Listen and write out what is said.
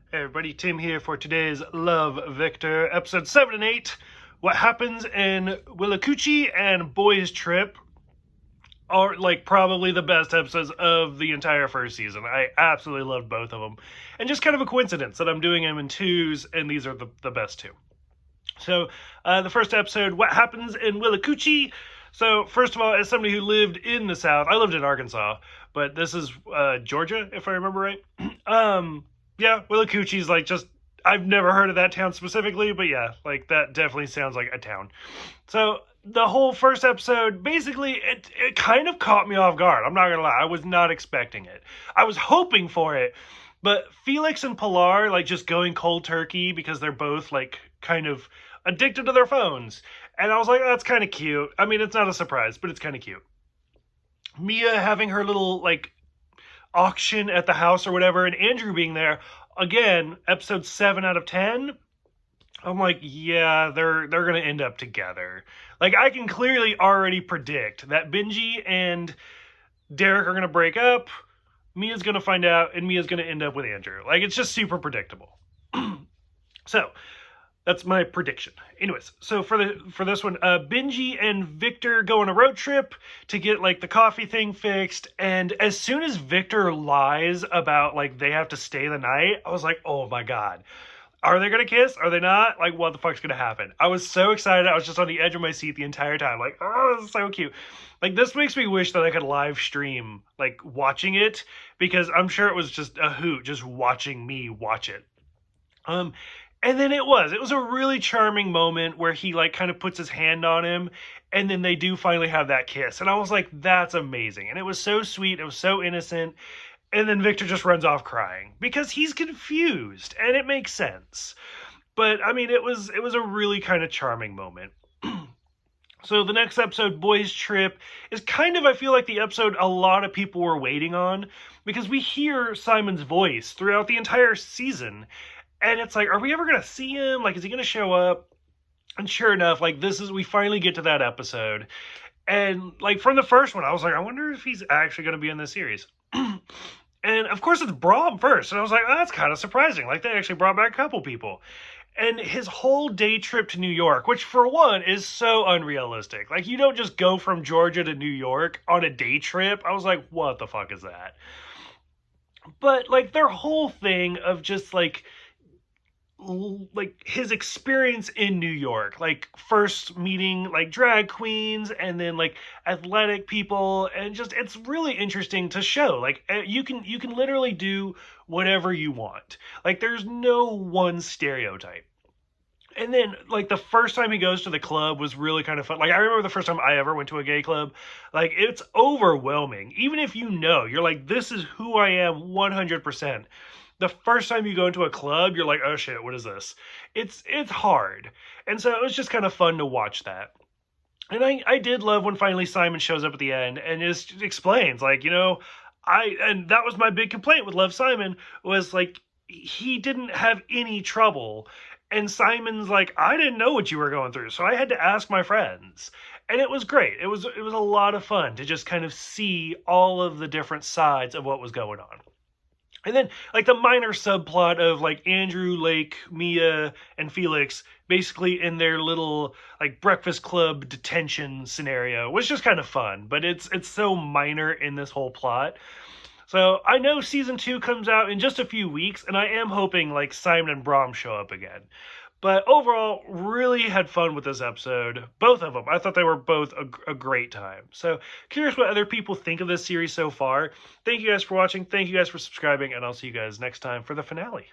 Hey everybody, Tim here for today's Love Victor, episode 7 and 8. What happens in Willacoochee and Boys Trip are like probably the best episodes of the entire first season. I absolutely loved both of them. And just kind of a coincidence that I'm doing them in twos, and these are the best two. So, the first episode, What Happens in Willacoochee. So, first of all, as somebody who lived in the South, I lived in Arkansas, but this is Georgia, if I remember right. Yeah, Willacoochee's like just, I've never heard of that town specifically, but yeah, like that definitely sounds like a town. So the whole first episode, basically, it kind of caught me off guard. I'm not gonna lie, I was not expecting it. I was hoping for it, but Felix and Pilar like just going cold turkey because they're both like kind of addicted to their phones, and I was like, that's kind of cute. I mean, it's not a surprise, but it's kind of cute. Mia having her little like auction at the house or whatever, and Andrew being there again, episode 7 out of 10. I'm like, yeah, they're gonna end up together. Like, I can clearly already predict that Benji and Derek are gonna break up, Mia's gonna find out, and Mia's gonna end up with Andrew. Like, it's just super predictable. So that's my prediction. Anyways, so for this one, Benji and Victor go on a road trip to get like the coffee thing fixed, and as soon as Victor lies about like they have to stay the night, I was like, oh my god. Are they gonna kiss? Are they not? Like, what the fuck's gonna happen? I was so excited. I was just on the edge of my seat the entire time. Like, oh, this is so cute. Like, this makes me wish that I could live stream, like, watching it, because I'm sure it was just a hoot just watching me watch it. And then it was a really charming moment where he like kind of puts his hand on him, and then they do finally have that kiss. And I was like, that's amazing. And it was so sweet. It was so innocent. And then Victor just runs off crying because he's confused, and it makes sense. But I mean, it was a really kind of charming moment. So the next episode, Boys Trip, is kind of, I feel like, the episode a lot of people were waiting on, because we hear Simon's voice throughout the entire season. And it's like, are we ever going to see him? Like, is he going to show up? And sure enough, like, we finally get to that episode. And, like, from the first one, I was like, I wonder if he's actually going to be in this series. And, of course, it's Braum first. And I was like, oh, that's kind of surprising. Like, they actually brought back a couple people. And his whole day trip to New York, which, for one, is so unrealistic. Like, you don't just go from Georgia to New York on a day trip. I was like, what the fuck is that? But, like, their whole thing of just, like his experience in New York, like first meeting like drag queens and then like athletic people, and just it's really interesting to show like you can literally do whatever you want. Like, there's no one stereotype. And then, like, the first time he goes to the club was really kind of fun. Like, I remember the first time I ever went to a gay club. Like, it's overwhelming. Even if you know, you're like, this is who I am 100%. The first time you go into a club, you're like, oh shit, what is this? It's hard. And so it was just kind of fun to watch that. And I did love when finally Simon shows up at the end and just explains, like, and that was my big complaint with Love Simon, was like, he didn't have any trouble. And Simon's like, I didn't know what you were going through, so I had to ask my friends. And it was great. It was a lot of fun to just kind of see all of the different sides of what was going on. And then, like, the minor subplot of, like, Andrew, Lake, Mia, and Felix basically in their little, like, Breakfast Club detention scenario was just kind of fun. But it's so minor in this whole plot. So I know season 2 comes out in just a few weeks, and I am hoping, like, Simon and Braum show up again. But overall, really had fun with this episode. Both of them. I thought they were both a great time. So, curious what other people think of this series so far. Thank you guys for watching. Thank you guys for subscribing. And I'll see you guys next time for the finale.